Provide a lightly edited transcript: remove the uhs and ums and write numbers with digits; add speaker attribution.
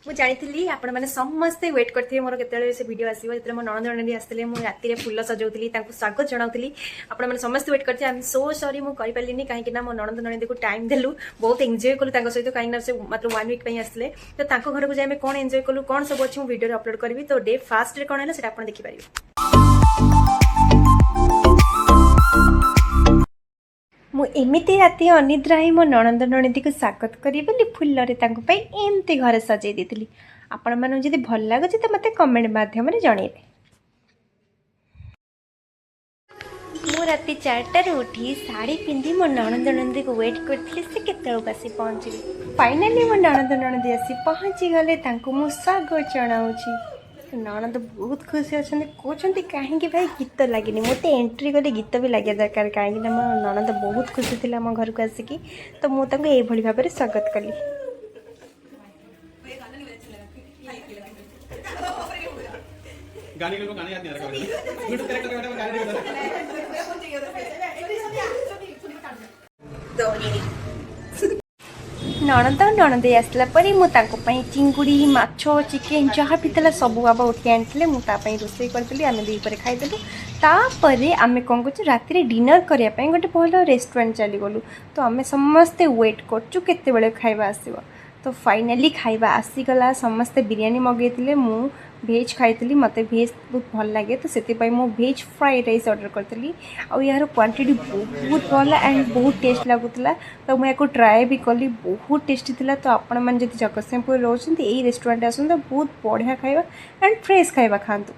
Speaker 1: ମୁଁ ଜାଣିଥିଲି ଆପଣମାନେ ସମସ୍ତେ ୱେଟ୍ କରିଥିବେ ମୋର କେତେବେଳେ ସେ ଭିଡ଼ିଓ ଆସିବ। ଯେତେବେଳେ ମୋ ନଣନ୍ଦ ନଣନ୍ଦି ଆସିଥିଲେ ମୁଁ ରାତିରେ ଫୁଲ ସଜାଉଥିଲି, ତାଙ୍କୁ ସ୍ୱାଗତ ଜଣାଉଥିଲି। ଆପଣମାନେ ସମସ୍ତେ ୱେଟ୍ କରିଥିବେ। ଆଇ ଏମ୍ ସୋ ସରି ମୁଁ କରିପାରିଲିନି, କାହିଁକି ନା ମୋ ନଣନ୍ଦ ନଣନ୍ଦିକୁ ଟାଇମ୍ ଦେଲୁ, ବହୁତ ଏନ୍ଜୟ କଲୁ ତାଙ୍କ ସହିତ, କାହିଁକି ନା ସେ ମାତ୍ର 1 ୱିକ୍ ପାଇଁ ଆସିଥିଲେ। ତ ତାଙ୍କ ଘରକୁ ଯାଇ ଆମେ କ'ଣ ଏନ୍ଜୟ କଲୁ, କ'ଣ ସବୁ ଅଛି ମୁଁ ଭିଡ଼ିଓରେ ଅପଲୋଡ଼ କରିବି। ତ ଡେ ଫାର୍ଷ୍ଟରେ କ'ଣ ହେଲା ସେଟା ଆପଣ ଦେଖିପାରିବେ। ମୁଁ ଏମିତି ରାତି ଅନିଦ୍ରା ହେଇ ମୋ ନଣନ୍ଦ ନଣନ୍ଦୀକୁ ସ୍ୱାଗତ କରିବି ବୋଲି ଫୁଲରେ ତାଙ୍କ ପାଇଁ ଏମିତି ଘରେ ସଜେଇ ଦେଇଥିଲି। ଆପଣମାନଙ୍କୁ ଯଦି ଭଲ ଲାଗୁଛି ତ ମୋତେ କମେଣ୍ଟ ମାଧ୍ୟମରେ ଜଣେଇବେ। ମୁଁ ରାତି 4ଟାରୁ ଉଠି ଶାଢ଼ୀ ପିନ୍ଧି ମୋ ନଣନ୍ଦ ନଣନ୍ଦୀକୁ ୱେଟ୍ କରିଥିଲି ସେ କେତେବେଳକୁ ଆସି ପହଞ୍ଚିବେ। ଫାଇନାଲି ମୋ ନଣନ୍ଦ ନଣନ୍ଦୀ ଆସି ପହଞ୍ଚିଗଲେ, ତାଙ୍କୁ ମୁଁ ସ୍ୱାଗତ ଜଣାଉଛି। ନଣନ୍ଦ ବହୁତ ଖୁସି ଅଛନ୍ତି, କହୁଛନ୍ତି କାହିଁକି ଭାଇ ଗୀତ ଲାଗିନି। ମୋତେ ଏଣ୍ଟ୍ରି କଲେ ଗୀତ ବି ଲାଗିବା ଦରକାର, କାହିଁକିନା ମୋ ନଣନ୍ଦ ବହୁତ ଖୁସି ଥିଲା ଆମ ଘରକୁ ଆସିକି। ତ ମୁଁ ତାଙ୍କୁ ଏଇଭଳି ଭାବରେ ସ୍ୱାଗତ କଲି। ନଣନ୍ଦ ନଣନ୍ଦେଇ ଆସିଲା ପରେ ମୁଁ ତାଙ୍କ ପାଇଁ ଚିଙ୍ଗୁଡ଼ି, ମାଛ, ଚିକେନ୍ ଯାହା ବି ଥିଲା ସବୁ ବାବା ଉଠି ଆଣିଥିଲେ। ମୁଁ ତା ପାଇଁ ରୋଷେଇ କରିଥିଲି, ଆମେ ଦୁଇପରେ ଖାଇଦେଲୁ। ତାପରେ ଆମେ କ'ଣ କରୁଛୁ, ରାତିରେ ଡିନର୍ କରିବା ପାଇଁ ଗୋଟେ ଭଲ ରେଷ୍ଟୁରାଣ୍ଟ ଚାଲିଗଲୁ। ତ ଆମେ ସମସ୍ତେ ୱେଟ୍ କରୁଛୁ କେତେବେଳେ ଖାଇବା ଆସିବ। ତ ଫାଇନାଲି ଖାଇବା ଆସିଗଲା। ସମସ୍ତେ ବିରିୟାନୀ ମଗାଇଥିଲେ, ମୁଁ ଭେଜ୍ ଖାଇଥିଲି, ମୋତେ ଭେଜ୍ ବହୁତ ଭଲ ଲାଗେ। ତ ସେଥିପାଇଁ ମୁଁ ଭେଜ୍ ଫ୍ରାଏଡ଼୍ ରାଇସ୍ ଅର୍ଡ଼ର କରିଥିଲି। ଆଉ ଏହାର କ୍ୱାଣ୍ଟିଟି ବହୁତ ଭଲ ଆଣ୍ଡ ବହୁତ ଟେଷ୍ଟ ଲାଗୁଥିଲା। ତ ମୁଁ ୟାକୁ ଟ୍ରାଏ ବି କଲି, ବହୁତ ଟେଷ୍ଟି ଥିଲା। ତ ଆପଣମାନେ ଯଦି ଜଗତସିଂହପୁରରେ ରହୁଛନ୍ତି ଏଇ ରେଷ୍ଟୁରାଣ୍ଟ ଆସନ୍ତୁ, ବହୁତ ବଢ଼ିଆ ଖାଇବା ଆଣ୍ଡ ଫ୍ରେଶ୍ ଖାଇବା ଖାଆନ୍ତୁ।